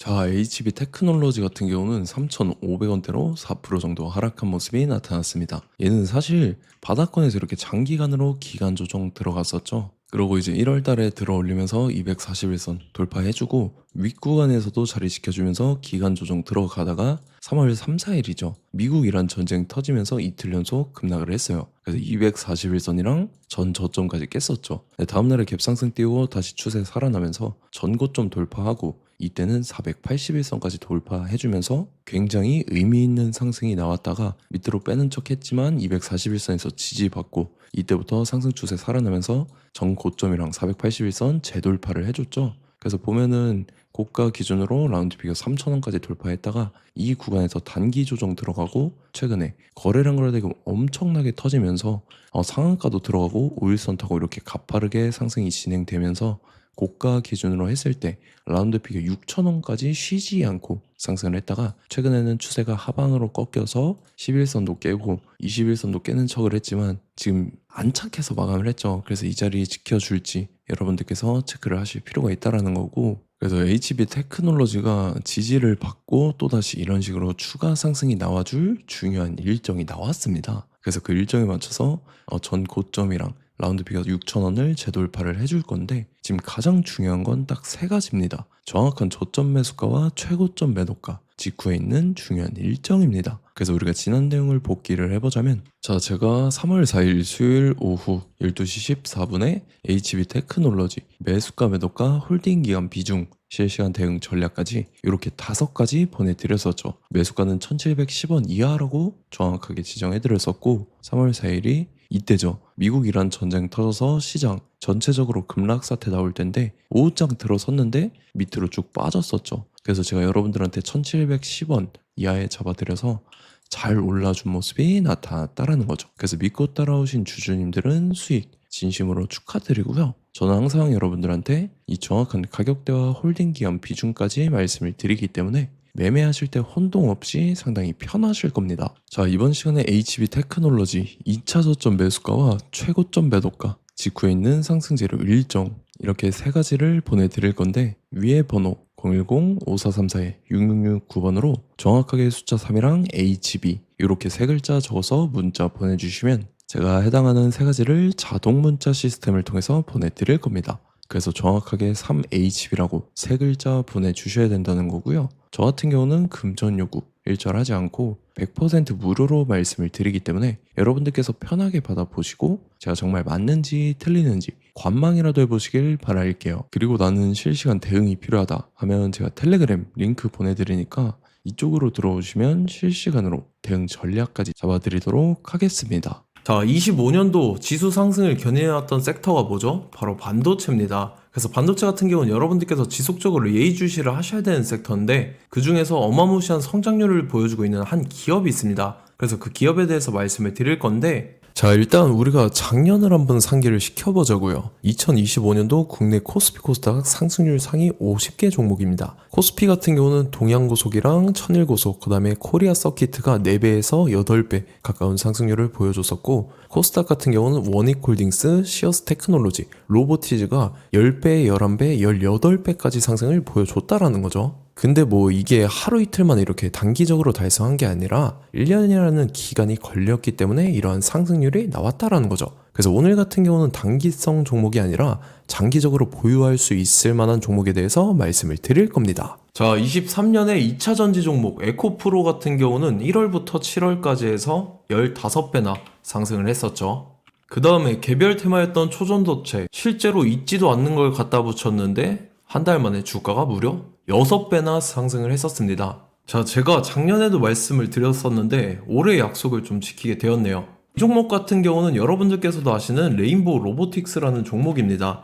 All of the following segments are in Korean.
자, HB 테크놀로지 같은 경우는 3,500원대로 4% 정도 하락한 모습이 나타났습니다. 얘는 사실 바닥권에서 이렇게 장기간으로 기간 조정 들어갔었죠. 그러고 이제 1월 달에 들어 올리면서 241선 돌파해주고 윗구간에서도 자리 지켜주면서 기간 조정 들어가다가 3월 3, 4일이죠. 미국 이란 전쟁 터지면서 이틀 연속 급락을 했어요. 그래서 241선이랑 전 저점까지 깼었죠. 다음날에 갭상승 띄우고 다시 추세 살아나면서 전 고점 돌파하고 이때는 481선까지 돌파해주면서 굉장히 의미 있는 상승이 나왔다가 밑으로 빼는 척 했지만 241선에서 지지받고 이때부터 상승 추세 살아나면서 전 고점이랑 481선 재돌파를 해줬죠. 그래서 보면은 고가 기준으로 라운드피겨 3,000원까지 돌파했다가 이 구간에서 단기 조정 들어가고 최근에 거래량 거래대금 엄청나게 터지면서 상한가도 들어가고 5일선 타고 이렇게 가파르게 상승이 진행되면서 고가 기준으로 했을 때 라운드피겨 6,000원까지 쉬지 않고 상승을 했다가 최근에는 추세가 하방으로 꺾여서 11선도 깨고 21선도 깨는 척을 했지만 지금 안착해서 마감을 했죠. 그래서 이 자리 지켜줄지 여러분들께서 체크를 하실 필요가 있다라는 거고, 그래서 HB 테크놀로지가 지지를 받고 또다시 이런 식으로 추가 상승이 나와줄 중요한 일정이 나왔습니다. 그래서 그 일정에 맞춰서 전 고점이랑 라운드피겨 6,000원을 재돌파를 해줄 건데 지금 가장 중요한 건 딱 세 가지입니다. 정확한 저점 매수가와 최고점 매도가 직후에 있는 중요한 일정입니다. 그래서 우리가 지난 내용을 복기를 해보자면, 자, 제가 3월 4일 수요일 오후 12시 14분에 HB 테크놀로지 매수가 매도가 홀딩 기간 비중 실시간 대응 전략까지 이렇게 5가지 보내드렸었죠. 매수가는 1710원 이하라고 정확하게 지정해드렸었고 3월 4일이 이때죠. 미국 이란 전쟁 터져서 시장 전체적으로 급락 사태 나올 텐데 오후장 들어섰는데 밑으로 쭉 빠졌었죠. 그래서 제가 여러분들한테 1710원 이하에 잡아드려서 잘 올라준 모습이 나타났다라는 거죠. 그래서 믿고 따라오신 주주님들은 수익 진심으로 축하드리고요. 저는 항상 여러분들한테 이 정확한 가격대와 홀딩 기간 비중까지 말씀을 드리기 때문에 매매하실 때 혼동 없이 상당히 편하실 겁니다. 자, 이번 시간에 HB 테크놀로지 2차 저점 매수가와 최고점 매도가 직후에 있는 상승 재료 일정 이렇게 세 가지를 보내드릴 건데, 위에 번호 010-5434-6669번으로 정확하게 숫자 3이랑 HB 이렇게 세 글자 적어서 문자 보내주시면 제가 해당하는 세 가지를 자동 문자 시스템을 통해서 보내드릴 겁니다. 그래서 정확하게 3HB라고 세 글자 보내주셔야 된다는 거고요. 저 같은 경우는 금전 요구 일절하지 않고 100% 무료로 말씀을 드리기 때문에 여러분들께서 편하게 받아보시고 제가 정말 맞는지 틀리는지 관망이라도 해보시길 바랄게요. 그리고 나는 실시간 대응이 필요하다 하면 제가 텔레그램 링크 보내드리니까 이쪽으로 들어오시면 실시간으로 대응 전략까지 잡아드리도록 하겠습니다. 자, 25년도 지수 상승을 견인해왔던 섹터가 뭐죠? 바로 반도체입니다. 그래서 반도체 같은 경우는 여러분들께서 지속적으로 예의주시를 하셔야 되는 섹터인데 그 중에서 어마무시한 성장률을 보여주고 있는 한 기업이 있습니다. 그래서 그 기업에 대해서 말씀을 드릴 건데, 자, 일단 우리가 작년을 한번 상기를 시켜보자고요. 2025년도 국내 코스피 코스닥 상승률 상위 50개 종목입니다. 코스피 같은 경우는 동양고속이랑 천일고속, 그 다음에 코리아 서키트가 4배에서 8배 가까운 상승률을 보여줬었고, 코스닥 같은 경우는 원익홀딩스, 시어스 테크놀로지, 로보티즈가 10배, 11배, 18배까지 상승을 보여줬다라는 거죠. 근데 뭐 이게 하루 이틀만 이렇게 단기적으로 달성한 게 아니라 1년이라는 기간이 걸렸기 때문에 이러한 상승률이 나왔다라는 거죠. 그래서 오늘 같은 경우는 단기성 종목이 아니라 장기적으로 보유할 수 있을 만한 종목에 대해서 말씀을 드릴 겁니다. 자, 23년에 2차 전지 종목 에코프로 같은 경우는 1월부터 7월까지 해서 15배나 상승을 했었죠. 그 다음에 개별 테마였던 초전도체, 실제로 있지도 않는 걸 갖다 붙였는데 한 달 만에 주가가 무려 6배나 상승을 했었습니다. 자, 제가 작년에도 말씀을 드렸었는데 올해 약속을 좀 지키게 되었네요. 이 종목 같은 경우는 여러분들께서도 아시는 레인보우 로보틱스라는 종목입니다.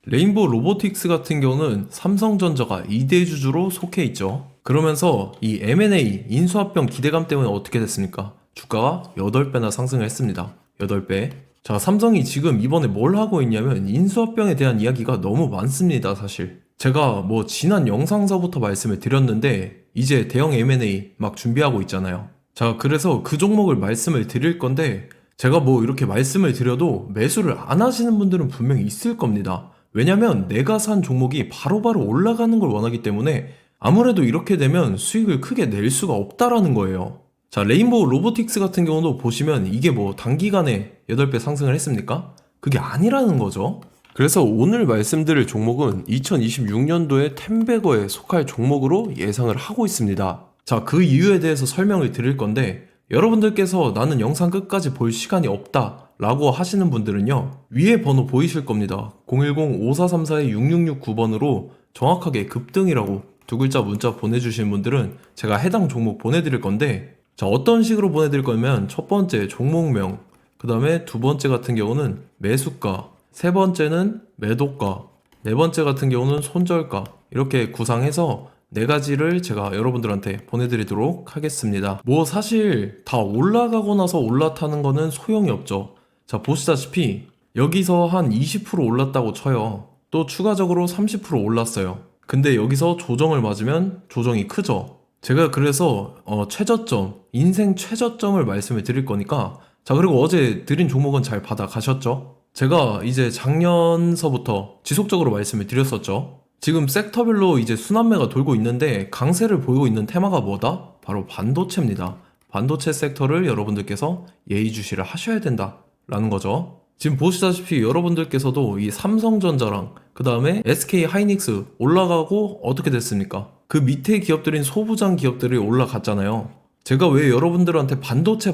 레인보우 로보틱스 같은 경우는 삼성전자가 2대 주주로 속해 있죠. 그러면서 이 M&A 인수합병 기대감 때문에 어떻게 됐습니까? 주가가 8배나 상승을 했습니다. 8배. 자, 삼성이 지금 이번에 뭘 하고 있냐면 인수합병에 대한 이야기가 너무 많습니다, 사실. 제가 뭐 지난 영상서부터 말씀을 드렸는데 이제 대형 M&A 막 준비하고 있잖아요. 자, 그래서 그 종목을 말씀을 드릴 건데 제가 뭐 이렇게 말씀을 드려도 매수를 안 하시는 분들은 분명히 있을 겁니다. 왜냐면 내가 산 종목이 바로바로 올라가는 걸 원하기 때문에 아무래도 이렇게 되면 수익을 크게 낼 수가 없다라는 거예요. 자, 레인보우 로보틱스 같은 경우도 보시면 이게 뭐 단기간에 8배 상승을 했습니까? 그게 아니라는 거죠. 그래서 오늘 말씀드릴 종목은 2026년도에 템베거에 속할 종목으로 예상을 하고 있습니다. 자, 그 이유에 대해서 설명을 드릴 건데 여러분들께서 나는 영상 끝까지 볼 시간이 없다 라고 하시는 분들은요, 위에 번호 보이실 겁니다. 010-5434-6669번으로 정확하게 급등이라고 두 글자 문자 보내주신 분들은 제가 해당 종목 보내드릴 건데, 자, 어떤 식으로 보내드릴 거냐면 첫 번째 종목명, 그 다음에 두 번째 같은 경우는 매수가, 세 번째는 매도가, 네 번째 같은 경우는 손절가, 이렇게 구상해서 네 가지를 제가 여러분들한테 보내드리도록 하겠습니다. 뭐 사실 다 올라가고 나서 올라타는 거는 소용이 없죠. 자, 보시다시피 여기서 한 20% 올랐다고 쳐요. 또 추가적으로 30% 올랐어요. 근데 여기서 조정을 맞으면 조정이 크죠. 제가 그래서 최저점, 인생 최저점을 말씀을 드릴 거니까, 자, 그리고 어제 드린 종목은 잘 받아가셨죠? 제가 이제 작년서부터 지속적으로 말씀을 드렸었죠. 지금 섹터별로 이제 순환매가 돌고 있는데 강세를 보이고 있는 테마가 뭐다? 바로 반도체입니다. 반도체 섹터를 여러분들께서 예의주시를 하셔야 된다라는 거죠. 지금 보시다시피 여러분들께서도 이 삼성전자랑 그 다음에 SK 하이닉스 올라가고 어떻게 됐습니까? 그 밑에 기업들인 소부장 기업들이 올라갔잖아요. 제가 왜 여러분들한테 반도체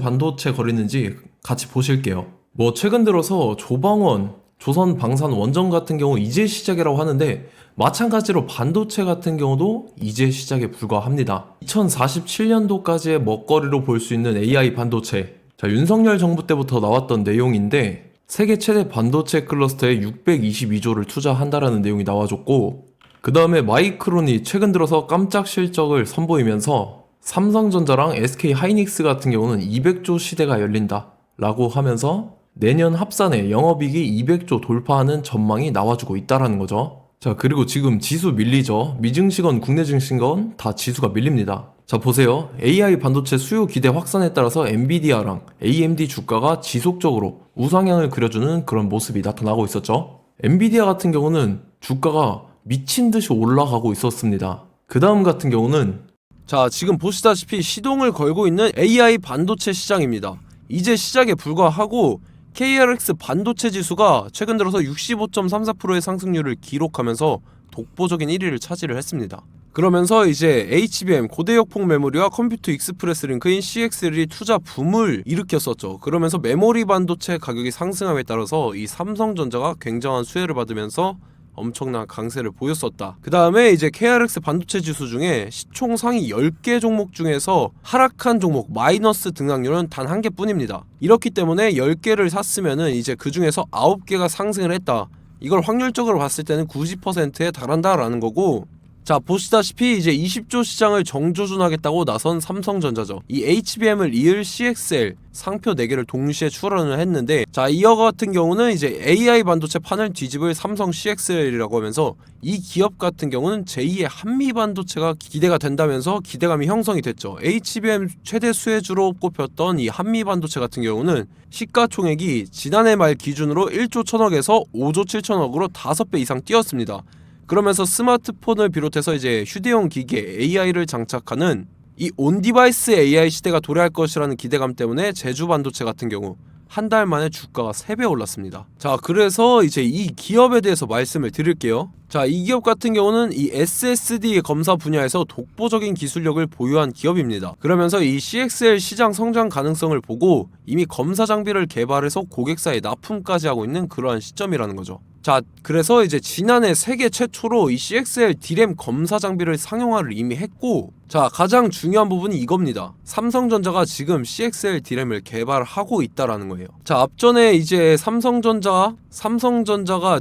거리는지 같이 보실게요. 뭐 최근 들어서 조방원, 조선방산원전 같은 경우 이제 시작이라고 하는데 마찬가지로 반도체 같은 경우도 이제 시작에 불과합니다. 2047년도까지의 먹거리로 볼 수 있는 AI 반도체. 자, 윤석열 정부 때부터 나왔던 내용인데 세계 최대 반도체 클러스터에 622조를 투자한다라는 내용이 나와줬고, 그 다음에 마이크론이 최근 들어서 깜짝 실적을 선보이면서 삼성전자랑 SK 하이닉스 같은 경우는 200조 시대가 열린다 라고 하면서 내년 합산에 영업이익이 200조 돌파하는 전망이 나와주고 있다라는 거죠. 자, 그리고 지금 지수 밀리죠. 미증시건 국내 증시건 다 지수가 밀립니다. 자, 보세요. AI 반도체 수요 기대 확산에 따라서 엔비디아랑 AMD 주가가 지속적으로 우상향을 그려주는 그런 모습이 나타나고 있었죠. 엔비디아 같은 경우는 주가가 미친 듯이 올라가고 있었습니다. 그 다음 같은 경우는, 자, 지금 보시다시피 시동을 걸고 있는 AI 반도체 시장입니다. 이제 시작에 불과하고 KRX 반도체 지수가 최근 들어서 65.34%의 상승률을 기록하면서 독보적인 1위를 차지를 했습니다. 그러면서 이제 HBM 고대역폭 메모리와 컴퓨터 익스프레스 링크인 CXL이 투자 붐을 일으켰었죠. 그러면서 메모리 반도체 가격이 상승함에 따라서 이 삼성전자가 굉장한 수혜를 받으면서 엄청난 강세를 보였었다. 그 다음에 이제 KRX 반도체 지수 중에 시총 상위 10개 종목 중에서 하락한 종목 마이너스 등락률은 단 한 개뿐입니다. 이렇기 때문에 10개를 샀으면은 이제 그 중에서 9개가 상승을 했다. 이걸 확률적으로 봤을 때는 90%에 달한다라는 거고, 자, 보시다시피 이제 20조 시장을 정조준하겠다고 나선 삼성전자죠. 이 HBM을 이을 CXL 상표 4개를 동시에 출원을 했는데, 자, 이어 같은 경우는 이제 AI 반도체 판을 뒤집을 삼성 CXL이라고 하면서 이 기업 같은 경우는 제2의 한미 반도체가 기대가 된다면서 기대감이 형성이 됐죠. HBM 최대 수혜주로 꼽혔던 이 한미 반도체 같은 경우는 시가총액이 지난해 말 기준으로 1조 1000억에서 5조 7천억으로 5배 이상 뛰었습니다. 그러면서 스마트폰을 비롯해서 이제 휴대용 기기에 AI를 장착하는 이 온디바이스 AI 시대가 도래할 것이라는 기대감 때문에 제주 반도체 같은 경우 한 달 만에 주가가 3배 올랐습니다. 자, 그래서 이제 이 기업에 대해서 말씀을 드릴게요. 자, 이 기업 같은 경우는 이 SSD 검사 분야에서 독보적인 기술력을 보유한 기업입니다. 그러면서 이 CXL 시장 성장 가능성을 보고 이미 검사 장비를 개발해서 고객사에 납품까지 하고 있는 그러한 시점이라는 거죠. 자, 그래서 이제 지난해 세계 최초로 이 CXL D램 검사 장비를 상용화를 이미 했고, 자, 가장 중요한 부분이 이겁니다. 삼성전자가 지금 CXL D램을 개발하고 있다라는 거예요. 자, 앞전에 이제 삼성전자가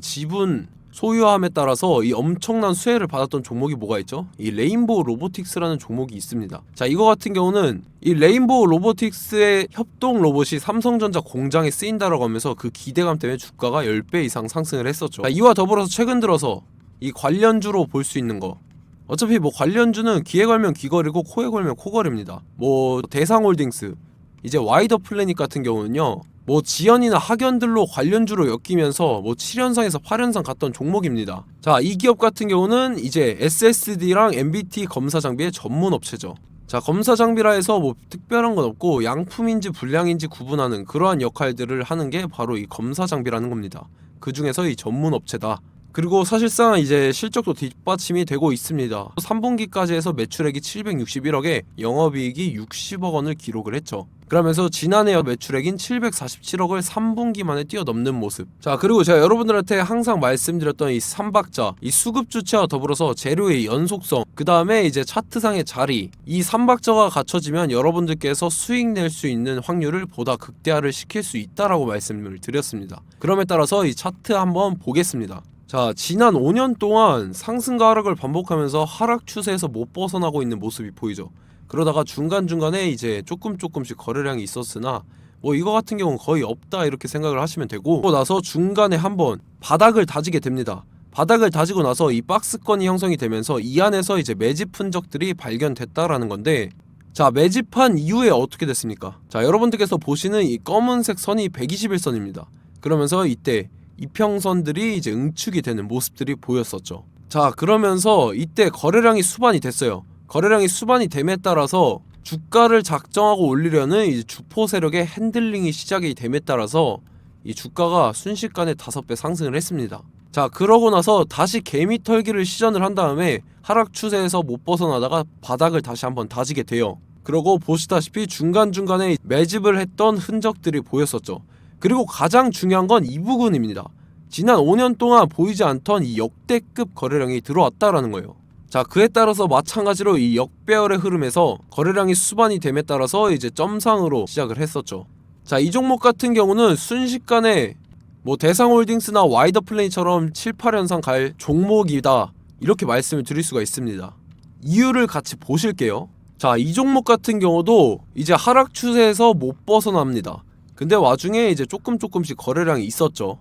지분 소유함에 따라서 이 엄청난 수혜를 받았던 종목이 뭐가 있죠? 이 레인보우 로보틱스라는 종목이 있습니다. 자, 이거 같은 경우는 이 레인보우 로보틱스의 협동 로봇이 삼성전자 공장에 쓰인다라고 하면서 그 기대감 때문에 주가가 10배 이상 상승을 했었죠. 자, 이와 더불어서 최근 들어서 이 관련주로 볼 수 있는 거, 어차피 뭐 관련주는 귀에 걸면 귀걸이고 코에 걸면 코걸입니다. 뭐 대상홀딩스, 이제 와이더 플래닛 같은 경우는요, 뭐 지연이나 학연들로 관련주로 엮이면서 뭐 7연상에서 8연상 갔던 종목입니다. 자, 이 기업 같은 경우는 이제 SSD랑 MBT 검사 장비의 전문 업체죠. 자, 검사 장비라 해서 뭐 특별한 건 없고 양품인지 불량인지 구분하는 그러한 역할들을 하는 게 바로 이 검사 장비라는 겁니다. 그 중에서 이 전문 업체다. 그리고 사실상 이제 실적도 뒷받침이 되고 있습니다. 3분기까지 해서 매출액이 761억에 영업이익이 60억 원을 기록을 했죠. 그러면서 지난해 매출액인 747억을 3분기 만에 뛰어넘는 모습. 자, 그리고 제가 여러분들한테 항상 말씀드렸던 이 3박자, 이 수급 주체와 더불어서 재료의 연속성, 그 다음에 이제 차트상의 자리, 이 3박자가 갖춰지면 여러분들께서 수익 낼 수 있는 확률을 보다 극대화를 시킬 수 있다라고 말씀을 드렸습니다. 그럼에 따라서 이 차트 한번 보겠습니다. 자, 지난 5년 동안 상승과 하락을 반복하면서 하락 추세에서 못 벗어나고 있는 모습이 보이죠. 그러다가 중간중간에 이제 조금씩 거래량이 있었으나 뭐 이거 같은 경우는 거의 없다 이렇게 생각을 하시면 되고, 그러고 나서 중간에 한번 바닥을 다지게 됩니다. 바닥을 다지고 나서 이 박스권이 형성이 되면서 이 안에서 이제 매집 흔적들이 발견됐다라는 건데, 자, 매집한 이후에 어떻게 됐습니까? 자, 여러분들께서 보시는 이 검은색 선이 121선입니다. 그러면서 이때 이평선들이 이제 응축이 되는 모습들이 보였었죠. 자, 그러면서 이때 거래량이 수반이 됐어요. 거래량이 수반이 됨에 따라서 주가를 작정하고 올리려는 이제 주포 세력의 핸들링이 시작이 됨에 따라서 이 주가가 순식간에 5배 상승을 했습니다. 자, 그러고 나서 다시 개미 털기를 시전을 한 다음에 하락 추세에서 못 벗어나다가 바닥을 다시 한번 다지게 돼요. 그러고 보시다시피 중간중간에 매집을 했던 흔적들이 보였었죠. 그리고 가장 중요한 건 이 부분입니다. 지난 5년 동안 보이지 않던 이 역대급 거래량이 들어왔다라는 거예요. 자, 그에 따라서 마찬가지로 이 역배열의 흐름에서 거래량이 수반이 됨에 따라서 이제 점상으로 시작을 했었죠. 자, 이 종목 같은 경우는 순식간에 뭐 대상홀딩스나 와이더플레이처럼 7, 8연상 갈 종목이다 이렇게 말씀을 드릴 수가 있습니다. 이유를 같이 보실게요. 자, 이 종목 같은 경우도 이제 하락 추세에서 못 벗어납니다. 근데 와중에 이제 조금씩 거래량이 있었죠.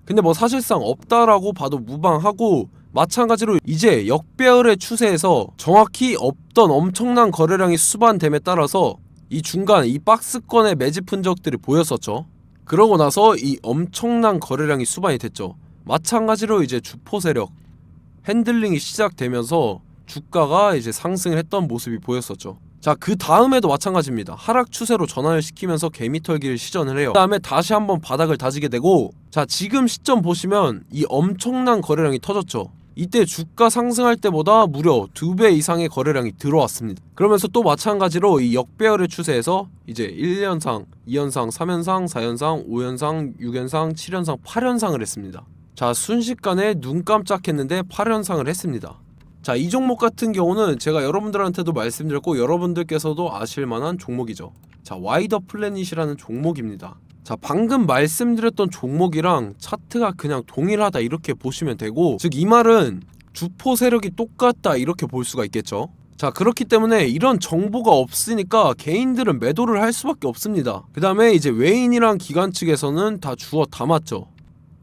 근데 뭐 사실상 없다라고 봐도 무방하고, 마찬가지로 이제 역배열의 추세에서 정확히 없던 엄청난 거래량이 수반됨에 따라서 이 중간 이 박스권의 매집 흔적들이 보였었죠. 그러고 나서 이 엄청난 거래량이 수반이 됐죠. 마찬가지로 이제 주포 세력 핸들링이 시작되면서 주가가 이제 상승을 했던 모습이 보였었죠. 자, 그 다음에도 마찬가지입니다. 하락 추세로 전환을 시키면서 개미 털기를 시전을 해요. 그 다음에 다시 한번 바닥을 다지게 되고, 자, 지금 시점 보시면 이 엄청난 거래량이 터졌죠. 이때 주가 상승할 때보다 무려 2배 이상의 거래량이 들어왔습니다. 그러면서 또 마찬가지로 이 역배열의 추세에서 이제 1연상, 2연상, 3연상, 4연상, 5연상, 6연상, 7연상, 8연상을 했습니다. 자, 순식간에 눈 깜짝했는데 8연상을 했습니다. 자, 이 종목 같은 경우는 제가 여러분들한테도 말씀드렸고 여러분들께서도 아실만한 종목이죠. 자, 와이더 플래닛이라는 종목입니다. 자, 방금 말씀드렸던 종목이랑 차트가 그냥 동일하다 이렇게 보시면 되고, 즉 이 말은 주포 세력이 똑같다 이렇게 볼 수가 있겠죠. 자, 그렇기 때문에 이런 정보가 없으니까 개인들은 매도를 할 수밖에 없습니다. 그 다음에 이제 외인이랑 기관 측에서는 다 주워 담았죠.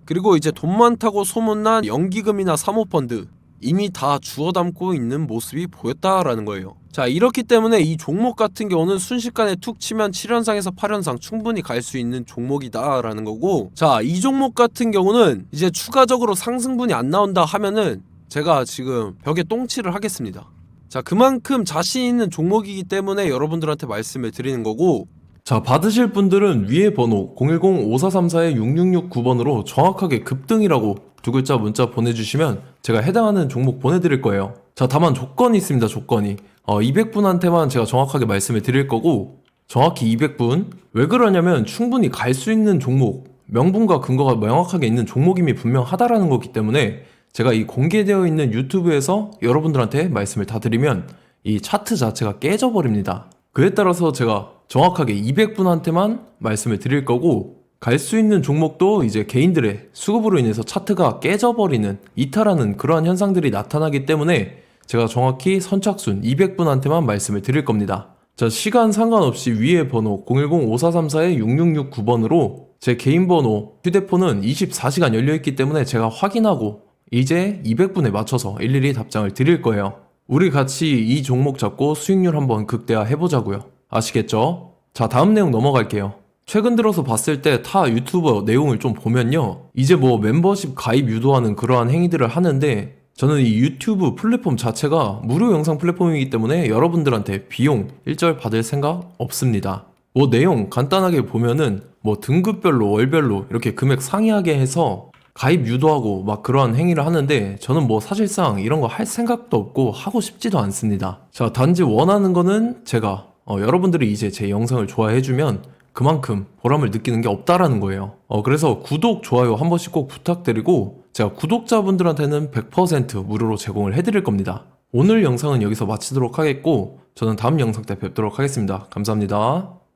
그리고 이제 돈 많다고 소문난 연기금이나 사모펀드 이미 다 주워 담고 있는 모습이 보였다라는 거예요. 자, 이렇기 때문에 이 종목 같은 경우는 순식간에 툭 치면 7연상에서 8연상 충분히 갈 수 있는 종목이다 라는 거고, 자, 이 종목 같은 경우는 이제 추가적으로 상승분이 안 나온다 하면은 제가 지금 벽에 똥칠을 하겠습니다. 자, 그만큼 자신 있는 종목이기 때문에 여러분들한테 말씀을 드리는 거고, 자, 받으실 분들은 위에 번호 010-5434-6669번으로 정확하게 급등이라고 두 글자 문자 보내주시면 제가 해당하는 종목 보내드릴 거예요. 자, 다만 조건이 있습니다. 조건이 200분한테만 제가 정확하게 말씀을 드릴 거고, 정확히 200분. 왜 그러냐면 충분히 갈 수 있는 종목, 명분과 근거가 명확하게 있는 종목임이 분명하다라는 거기 때문에 제가 이 공개되어 있는 유튜브에서 여러분들한테 말씀을 다 드리면 이 차트 자체가 깨져버립니다. 그에 따라서 제가 정확하게 200분한테만 말씀을 드릴 거고, 갈 수 있는 종목도 이제 개인들의 수급으로 인해서 차트가 깨져버리는, 이탈하는 그러한 현상들이 나타나기 때문에 제가 정확히 선착순 200분한테만 말씀을 드릴 겁니다. 자, 시간 상관없이 위에 번호 010-5434-6669번으로 제 개인 번호, 휴대폰은 24시간 열려있기 때문에 제가 확인하고 이제 200분에 맞춰서 일일이 답장을 드릴 거예요. 우리 같이 이 종목 잡고 수익률 한번 극대화 해보자고요. 아시겠죠? 자, 다음 내용 넘어갈게요. 최근 들어서 봤을 때 타 유튜버 내용을 좀 보면요. 이제 뭐 멤버십 가입 유도하는 그러한 행위들을 하는데 저는 이 유튜브 플랫폼 자체가 무료 영상 플랫폼이기 때문에 여러분들한테 비용 일절 받을 생각 없습니다. 뭐 내용 간단하게 보면은 뭐 등급별로 월별로 이렇게 금액 상이하게 해서 가입 유도하고 막 그러한 행위를 하는데 저는 뭐 사실상 이런 거 할 생각도 없고 하고 싶지도 않습니다. 자, 단지 원하는 거는 제가 여러분들이 이제 제 영상을 좋아해주면 그만큼 보람을 느끼는 게 없다라는 거예요. 그래서 구독, 좋아요 한 번씩 꼭 부탁드리고 제가 구독자분들한테는 100% 무료로 제공을 해드릴 겁니다. 오늘 영상은 여기서 마치도록 하겠고 저는 다음 영상 때 뵙도록 하겠습니다. 감사합니다.